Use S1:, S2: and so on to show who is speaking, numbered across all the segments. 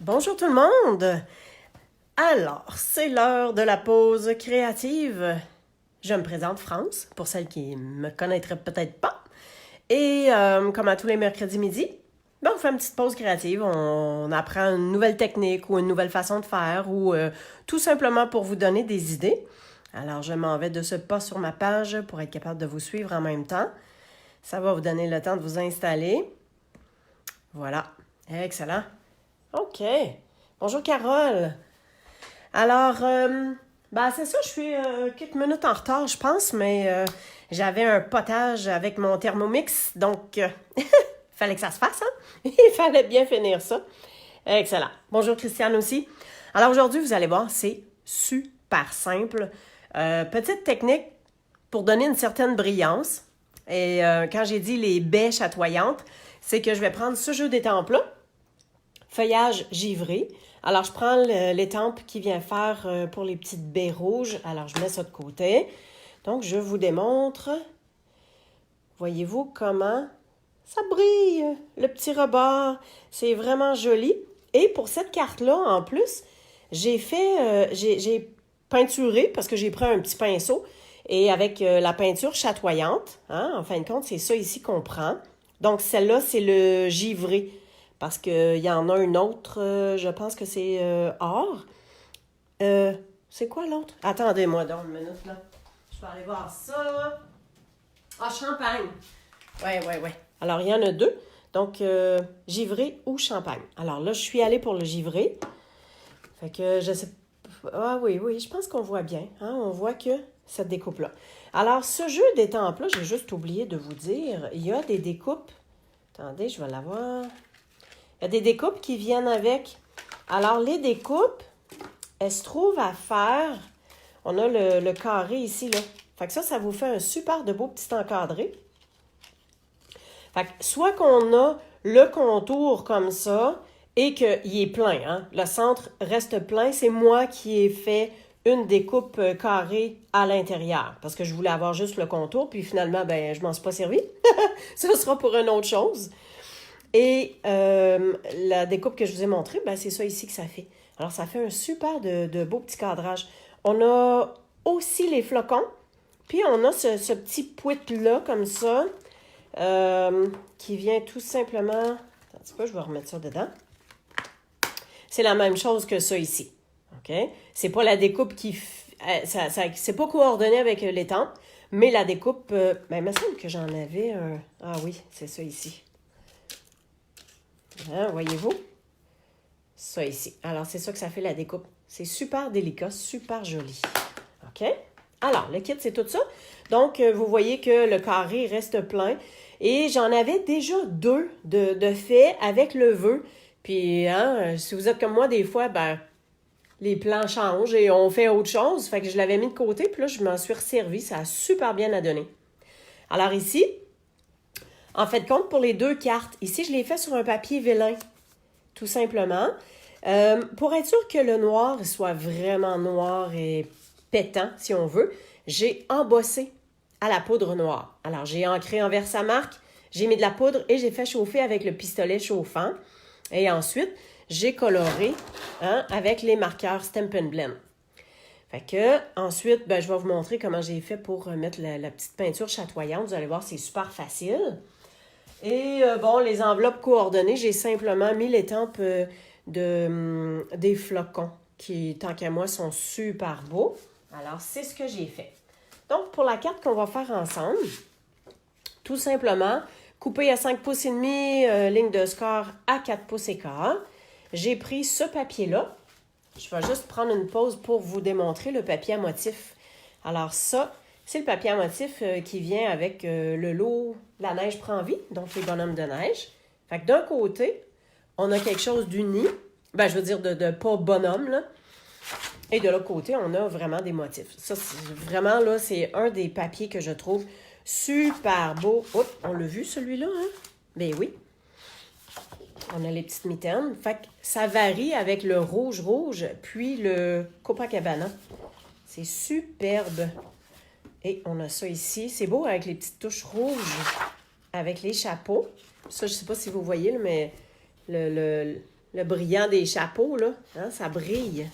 S1: Bonjour tout le monde! Alors, c'est l'heure de la pause créative. Je me présente France, pour celles qui me connaîtraient peut-être pas. Et comme à tous les mercredis midi, on fait une petite pause créative. On apprend une nouvelle technique ou une nouvelle façon de faire ou tout simplement pour vous donner des idées. Alors, je m'en vais de ce pas sur ma page pour être capable de vous suivre en même temps. Ça va vous donner le temps de vous installer. Voilà. Excellent. OK. Bonjour Carole. Alors, c'est ça, je suis quelques minutes en retard, je pense, mais j'avais un potage avec mon Thermomix, donc fallait que ça se fasse, hein? Il fallait bien finir ça. Excellent. Bonjour Christiane aussi. Alors aujourd'hui, vous allez voir, c'est super simple. Petite technique pour donner une certaine brillance. Et quand j'ai dit les baies chatoyantes, c'est que je vais prendre ce jeu d'étampe-là, feuillage givré. Alors, je prends l'étampe qui vient faire pour les petites baies rouges. Alors, je mets ça de côté. Donc, je vous démontre. Voyez-vous comment ça brille, le petit rebord. C'est vraiment joli. Et pour cette carte-là, en plus, j'ai peinturé parce que j'ai pris un petit pinceau. Et avec la peinture chatoyante, hein, en fin de compte, c'est ça ici qu'on prend. Donc, celle-là, c'est le givré. Parce qu'il y en a une autre, je pense que c'est or. C'est quoi l'autre? Attendez-moi donc une minute, là. Je vais aller voir ça. Ah, champagne. Ouais. Alors, il y en a deux. Donc, givré ou champagne. Alors là, je suis allée pour le givré. Fait que je sais... Ah oui, je pense qu'on voit bien. Hein? On voit que cette découpe-là. Alors, ce jeu d'étampes-là, j'ai juste oublié de vous dire, il y a des découpes. Attendez, je vais l'avoir. Il y a des découpes qui viennent avec. Alors, les découpes, elles se trouvent à faire. On a le carré ici, là. Fait que ça vous fait un super de beau petit encadré. Fait que soit qu'on a le contour comme ça et qu'il est plein, hein. Le centre reste plein. C'est moi qui ai fait une découpe carrée à l'intérieur parce que je voulais avoir juste le contour. Puis finalement, je m'en suis pas servi. Ça sera pour une autre chose. Et la découpe que je vous ai montrée, c'est ça ici que ça fait. Alors, ça fait un super de beau petit cadrage. On a aussi les flocons. Puis, on a ce petit pouet-là, comme ça, qui vient tout simplement... Attends un petit peu, je vais remettre ça dedans. C'est la même chose que ça ici. OK? C'est pas la découpe qui... c'est pas coordonné avec l'étampe, mais la découpe... il me semble que j'en avais un... Ah oui, c'est ça ici. Hein, voyez-vous? Ça ici. Alors, c'est ça que ça fait la découpe. C'est super délicat, super joli. OK? Alors, le kit, c'est tout ça. Donc, vous voyez que le carré reste plein. Et j'en avais déjà deux de fait avec le vœu. Puis, hein, si vous êtes comme moi, des fois, les plans changent et on fait autre chose. Fait que je l'avais mis de côté, puis là, je m'en suis resservi. Ça a super bien à donner. Alors ici, en fait, compte pour les deux cartes. Ici, je l'ai fait sur un papier vélin, tout simplement. Pour être sûr que le noir soit vraiment noir et pétant, si on veut, j'ai embossé à la poudre noire. Alors, j'ai ancré en Versamark, j'ai mis de la poudre et j'ai fait chauffer avec le pistolet chauffant. Et ensuite, j'ai coloré avec les marqueurs Stampin' Blend. Fait que, ensuite, je vais vous montrer comment j'ai fait pour mettre la petite peinture chatoyante. Vous allez voir, c'est super facile. Et les enveloppes coordonnées, j'ai simplement mis l'étampe des flocons qui, tant qu'à moi, sont super beaux. Alors, c'est ce que j'ai fait. Donc, pour la carte qu'on va faire ensemble, tout simplement, coupée à 5 pouces et demi, ligne de score à 4 pouces et quart. J'ai pris ce papier-là. Je vais juste prendre une pause pour vous démontrer le papier à motif. Alors ça, c'est le papier à motif qui vient avec le lot « La neige prend vie », donc les bonhommes de neige. Fait que d'un côté, on a quelque chose d'uni, je veux dire de pas bonhomme, là. Et de l'autre côté, on a vraiment des motifs. Ça, vraiment, là, c'est un des papiers que je trouve super beau. Oh, on l'a vu, celui-là, hein? Ben oui. On a les petites mitaines. Fait que ça varie avec le rouge, puis le Copacabana. C'est superbe. Et on a ça ici. C'est beau avec les petites touches rouges, avec les chapeaux. Ça, je ne sais pas si vous voyez, mais le brillant des chapeaux, là. Hein, ça brille.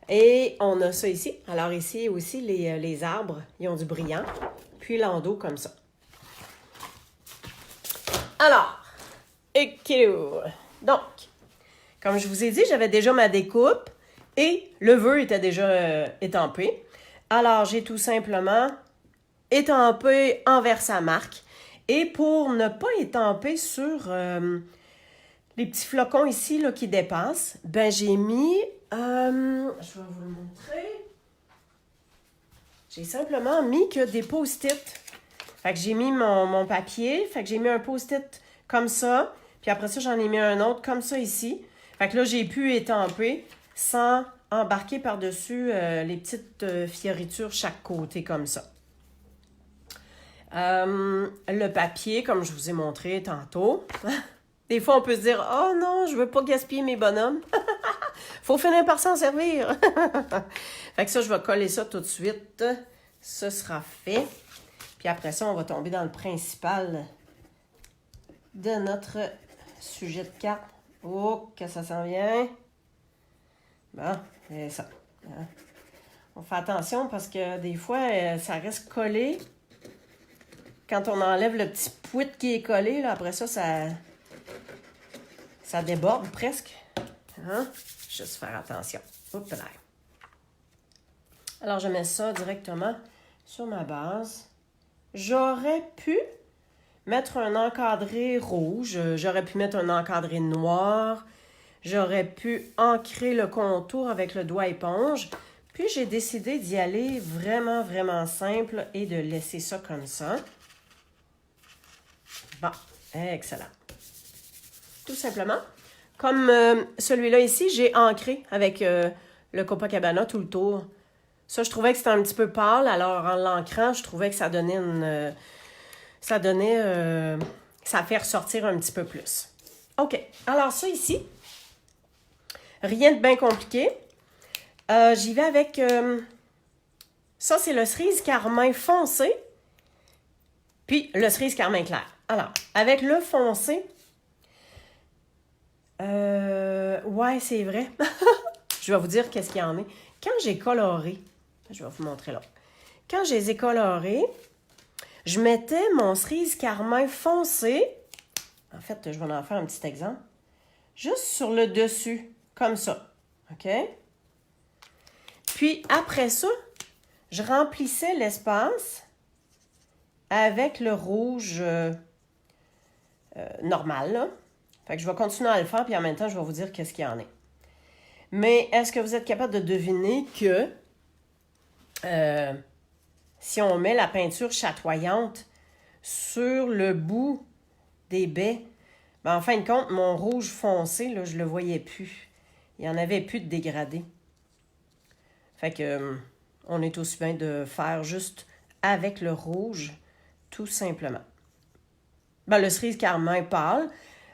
S1: Et on a ça ici. Alors ici aussi, les arbres, ils ont du brillant. Puis l'endos comme ça. Alors, donc, comme je vous ai dit, j'avais déjà ma découpe et le vœu était déjà étampé. Alors, j'ai tout simplement étampé envers sa marque. Et pour ne pas étamper sur les petits flocons ici là, qui dépassent, ben j'ai mis, je vais vous le montrer, j'ai simplement mis que des post-it. Fait que j'ai mis mon papier, fait que j'ai mis un post-it comme ça, puis après ça, j'en ai mis un autre comme ça ici. Fait que là, j'ai pu étamper sans embarquer par-dessus les petites fioritures chaque côté comme ça. Le papier, comme je vous ai montré tantôt. Des fois, on peut se dire « Oh non, je veux pas gaspiller mes bonhommes. Faut finir par s'en servir. » Fait que ça, je vais coller ça tout de suite. Ce sera fait. Puis après ça, on va tomber dans le principal de notre sujet de carte. Oh, que ça s'en vient. Bon, c'est ça. On fait attention parce que des fois, ça reste collé. Quand on enlève le petit pouit qui est collé, là, après ça, ça déborde presque. Hein? Juste faire attention. Oups là. Alors, je mets ça directement sur ma base. J'aurais pu mettre un encadré rouge. J'aurais pu mettre un encadré noir. J'aurais pu ancrer le contour avec le doigt éponge. Puis, j'ai décidé d'y aller vraiment, vraiment simple et de laisser ça comme ça. Bon, excellent. Tout simplement. Comme celui-là ici, j'ai ancré avec le Copacabana tout le tour. Ça, je trouvais que c'était un petit peu pâle. Alors, en l'ancrant, je trouvais que ça donnait ça fait ressortir un petit peu plus. OK. Alors, ça ici, rien de bien compliqué. J'y vais avec... ça, c'est le cerise carmin foncé. Puis, le cerise carmin clair. Alors, avec le foncé... ouais, c'est vrai. Je vais vous dire qu'est-ce qu'il y en a. Quand j'ai coloré, je vais vous montrer là. Quand je les ai colorés, je mettais mon cerise carmin foncé. En fait, je vais en faire un petit exemple. Juste sur le dessus, comme ça. OK? Puis, après ça, je remplissais l'espace avec le rouge normal, là. Fait que je vais continuer à le faire, puis en même temps, je vais vous dire qu'est-ce qu'il y en a. Mais est-ce que vous êtes capable de deviner que si on met la peinture chatoyante sur le bout des baies, ben en fin de compte, mon rouge foncé, là, je ne le voyais plus. Il n'y en avait plus de dégradé. Fait que on est aussi bien de faire juste avec le rouge, tout simplement. Ben, le cerise carmin pâle.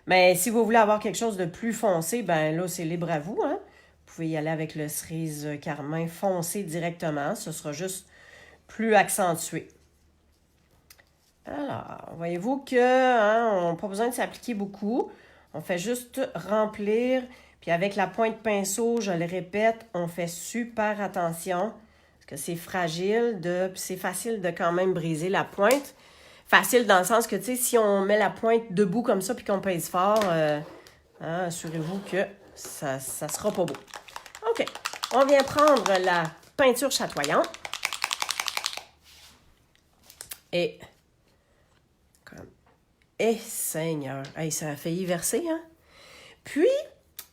S1: Mais si vous voulez avoir quelque chose de plus foncé, ben là, c'est libre à vous, hein? Vous pouvez y aller avec le cerise carmin foncé directement. Ce sera juste plus accentué. Alors, voyez-vous que on n'a pas besoin de s'appliquer beaucoup. On fait juste remplir. Puis avec la pointe pinceau, je le répète, on fait super attention. Parce que c'est fragile, puis c'est facile de quand même briser la pointe. Facile dans le sens que, tu sais, si on met la pointe debout comme ça puis qu'on pèse fort, assurez-vous que ça sera pas beau. OK. On vient prendre la peinture chatoyante. Et... Seigneur! Hey, ça a failli verser, hein? Puis,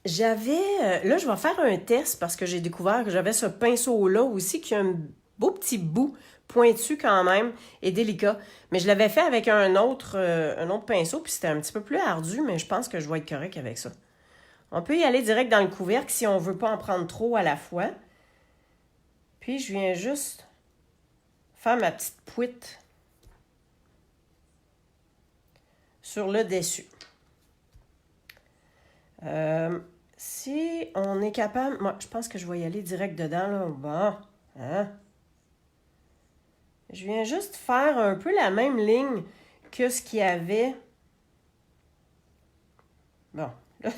S1: j'avais... là, je vais faire un test parce que j'ai découvert que j'avais ce pinceau-là aussi qui a un beau petit bout pointu quand même et délicat. Mais je l'avais fait avec un autre pinceau, puis c'était un petit peu plus ardu, mais je pense que je vais être correct avec ça. On peut y aller direct dans le couvercle si on ne veut pas en prendre trop à la fois. Puis je viens juste faire ma petite pouite sur le dessus. Si on est capable... Moi, je pense que je vais y aller direct dedans, là. Bon, hein? Je viens juste faire un peu la même ligne que ce qu'il y avait. Bon, là,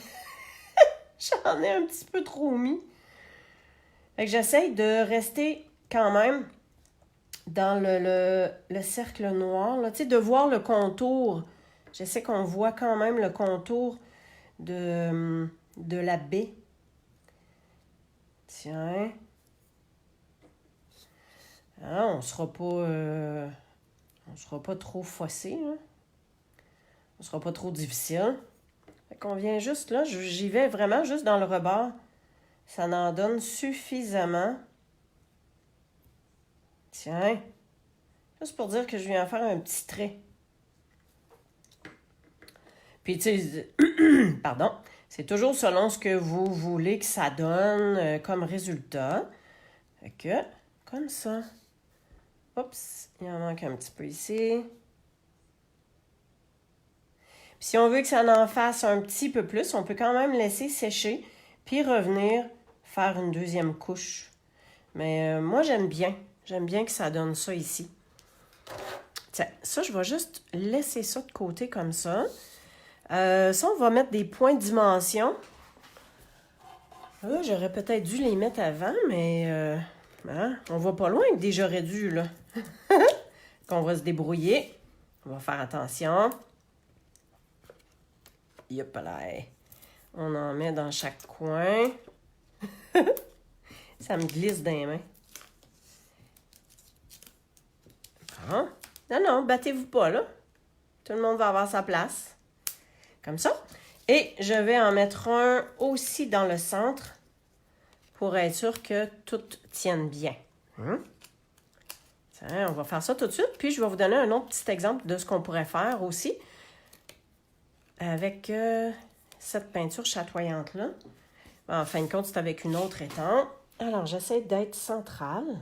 S1: J'en ai un petit peu trop mis. Fait que j'essaye de rester quand même dans le cercle noir, là, tu sais, de voir le contour. J'essaie qu'on voit quand même le contour de la baie. Tiens. Ah, on sera pas trop fossé, hein? On sera pas trop difficile. Fait qu'on vient juste là, j'y vais vraiment juste dans le rebord. Ça en donne suffisamment. Tiens. Juste pour dire que je viens faire un petit trait. Puis, tu sais, pardon, c'est toujours selon ce que vous voulez que ça donne comme résultat. Fait que, comme ça. Oups, il en manque un petit peu ici. Puis si on veut que ça en fasse un petit peu plus, on peut quand même laisser sécher, puis revenir faire une deuxième couche. Mais moi, j'aime bien. J'aime bien que ça donne ça ici. Tiens, ça, je vais juste laisser ça de côté comme ça. Ça, on va mettre des points de dimension. Là, j'aurais peut-être dû les mettre avant, mais hein, on va pas loin avec des j'aurais dû, là. Qu'on va se débrouiller. On va faire attention. Yop là. On en met dans chaque coin. Ça me glisse dans les mains. Bon. Non, battez-vous pas, là. Tout le monde va avoir sa place. Comme ça. Et je vais en mettre un aussi dans le centre pour être sûr que tout tienne bien. Tiens, on va faire ça tout de suite. Puis, je vais vous donner un autre petit exemple de ce qu'on pourrait faire aussi avec cette peinture chatoyante-là. En fin de compte, c'est avec une autre étampe. Alors, j'essaie d'être centrale.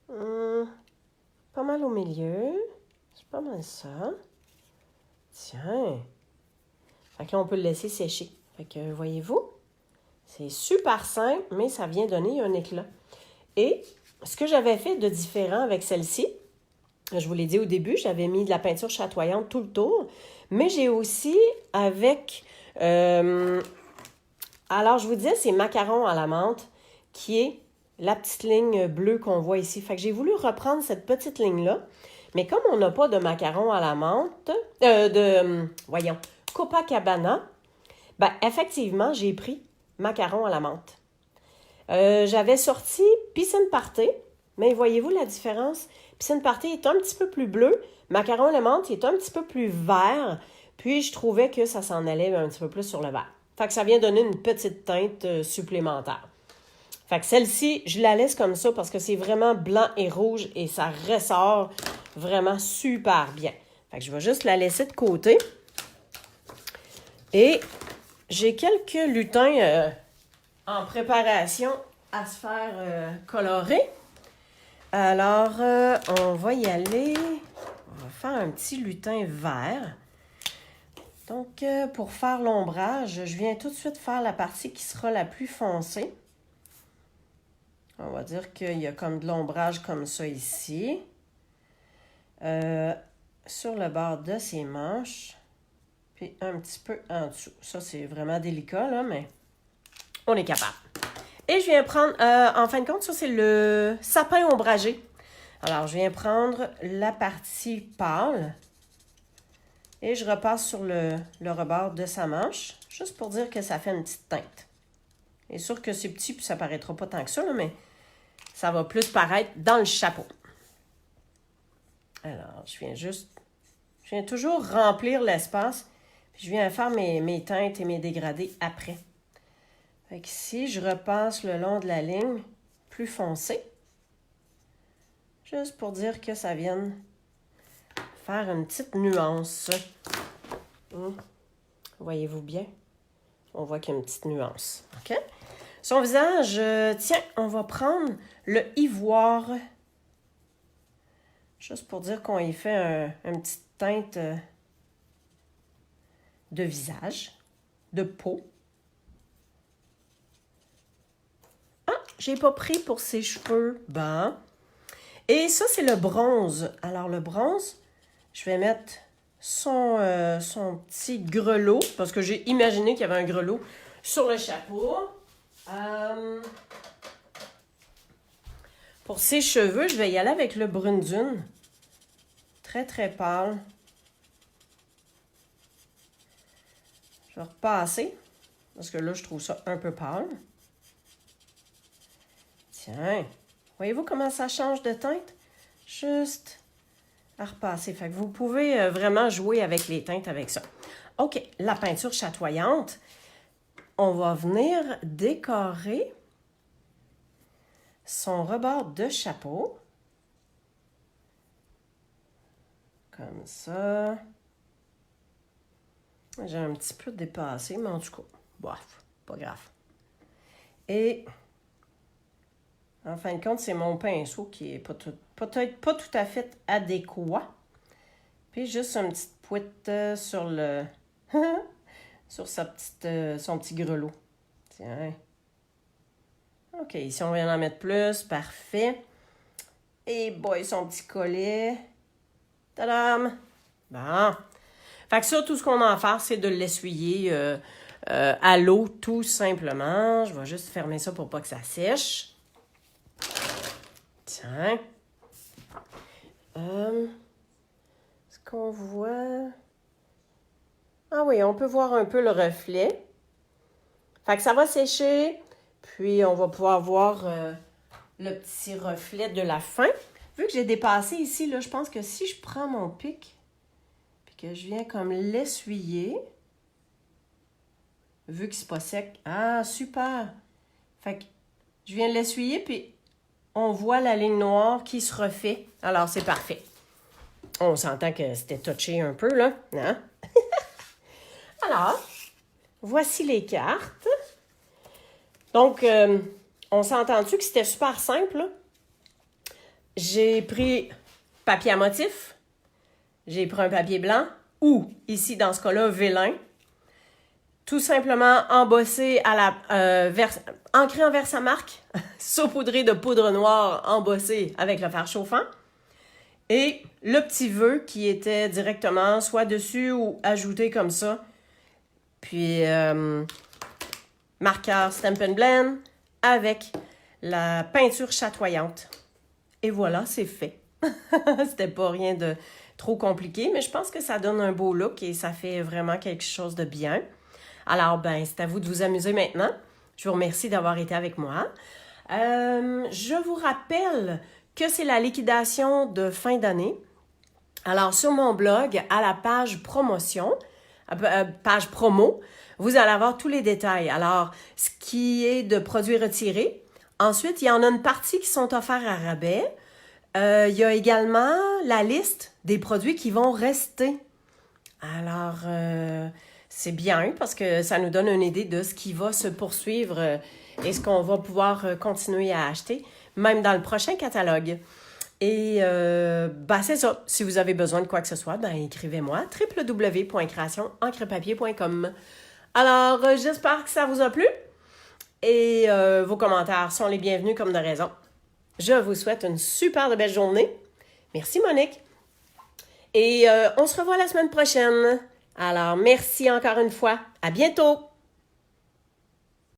S1: Pas mal au milieu. C'est pas mal ça. Tiens. Fait que là, on peut le laisser sécher. Fait que, voyez-vous, c'est super simple, mais ça vient donner un éclat. Et ce que j'avais fait de différent avec celle-ci, je vous l'ai dit au début, j'avais mis de la peinture chatoyante tout le tour, mais j'ai aussi avec... alors, je vous disais, c'est macaron à la menthe qui est la petite ligne bleue qu'on voit ici. Fait que j'ai voulu reprendre cette petite ligne-là, mais comme on n'a pas de macaron à la menthe, voyons, Copacabana, ben effectivement, j'ai pris macaron à la menthe. J'avais sorti Piscine Party, mais voyez-vous la différence? Piscine Party est un petit peu plus bleu, macaron à la menthe est un petit peu plus vert, puis je trouvais que ça s'en allait un petit peu plus sur le vert. Fait que ça vient donner une petite teinte supplémentaire. Fait que celle-ci, je la laisse comme ça parce que c'est vraiment blanc et rouge et ça ressort vraiment super bien. Fait que je vais juste la laisser de côté. Et j'ai quelques lutins en préparation à se faire colorer. Alors, on va y aller. On va faire un petit lutin vert. Donc, pour faire l'ombrage, je viens tout de suite faire la partie qui sera la plus foncée. On va dire qu'il y a comme de l'ombrage comme ça ici. Sur le bord de ses manches. Puis un petit peu en dessous. Ça, c'est vraiment délicat, là, mais on est capable. Et je viens prendre, en fin de compte, ça, c'est le sapin ombragé. Alors, je viens prendre la partie pâle et je repasse sur le rebord de sa manche, juste pour dire que ça fait une petite teinte. C'est sûr que c'est petit, puis ça paraîtra pas tant que ça, là, mais ça va plus paraître dans le chapeau. Alors, je viens toujours remplir l'espace. Puis je viens faire mes teintes et mes dégradés après. Fait qu'ici, je repasse le long de la ligne plus foncée. Juste pour dire que ça vienne faire une petite nuance. Voyez-vous bien? On voit qu'il y a une petite nuance. OK? Son visage, tiens, on va prendre le ivoire. Juste pour dire qu'on y fait une petite teinte... de visage, de peau. Ah, j'ai pas pris pour ses cheveux. Bon. Et ça, c'est le bronze. Alors, le bronze, je vais mettre son petit grelot, parce que j'ai imaginé qu'il y avait un grelot sur le chapeau. Pour ses cheveux, je vais y aller avec le brune dune. Très, très pâle. Je vais repasser, parce que là, je trouve ça un peu pâle. Tiens, voyez-vous comment ça change de teinte? Juste à repasser. Fait que vous pouvez vraiment jouer avec les teintes avec ça. OK, la peinture chatoyante. On va venir décorer son rebord de chapeau. Comme ça. J'ai un petit peu dépassé, mais en tout cas, bof, pas grave. Et en fin de compte, c'est mon pinceau qui est peut-être pas tout à fait adéquat. Puis juste une petite pouette sur le... sur son petit grelot. Tiens. OK, ici, on vient en mettre plus. Parfait. Et boy, son petit collet. Tadam! Bon. Fait que ça, tout ce qu'on a à faire, c'est de l'essuyer à l'eau, tout simplement. Je vais juste fermer ça pour pas que ça sèche. Tiens. Est-ce qu'on voit... Ah oui, on peut voir un peu le reflet. Fait que ça va sécher, puis on va pouvoir voir le petit reflet de la fin. Vu que j'ai dépassé ici, là, je pense que si je prends mon pic, puis que je viens comme l'essuyer, vu que c'est pas sec, ah, super! Fait que je viens l'essuyer, puis on voit la ligne noire qui se refait. Alors, c'est parfait. On s'entend que c'était touché un peu, là, hein? Alors, voici les cartes. Donc, on s'entend-tu que c'était super simple, là? J'ai pris papier à motif, j'ai pris un papier blanc ou, ici, dans ce cas-là, vélin. Tout simplement embossé à la ancré en Versamark, saupoudré de poudre noire embossé avec le fer chauffant. Et le petit vœu qui était directement soit dessus ou ajouté comme ça. Puis, marqueur Stampin' Blend avec la peinture chatoyante. Et voilà, c'est fait. C'était pas rien de trop compliqué, mais je pense que ça donne un beau look et ça fait vraiment quelque chose de bien. Alors, ben, c'est à vous de vous amuser maintenant. Je vous remercie d'avoir été avec moi. Je vous rappelle que c'est la liquidation de fin d'année. Alors, sur mon blog, à la page promotion, page promo, vous allez avoir tous les détails. Alors, ce qui est de produits retirés. Ensuite, il y en a une partie qui sont offerts à rabais. Il y a également la liste des produits qui vont rester. Alors, c'est bien parce que ça nous donne une idée de ce qui va se poursuivre et ce qu'on va pouvoir continuer à acheter, même dans le prochain catalogue. Et ben c'est ça. Si vous avez besoin de quoi que ce soit, ben écrivez-moi www.creationencrepapier.com. Alors, j'espère que ça vous a plu et vos commentaires sont les bienvenus comme de raison. Je vous souhaite une super belle journée. Merci Monique. Et on se revoit la semaine prochaine. Alors, merci encore une fois. À bientôt.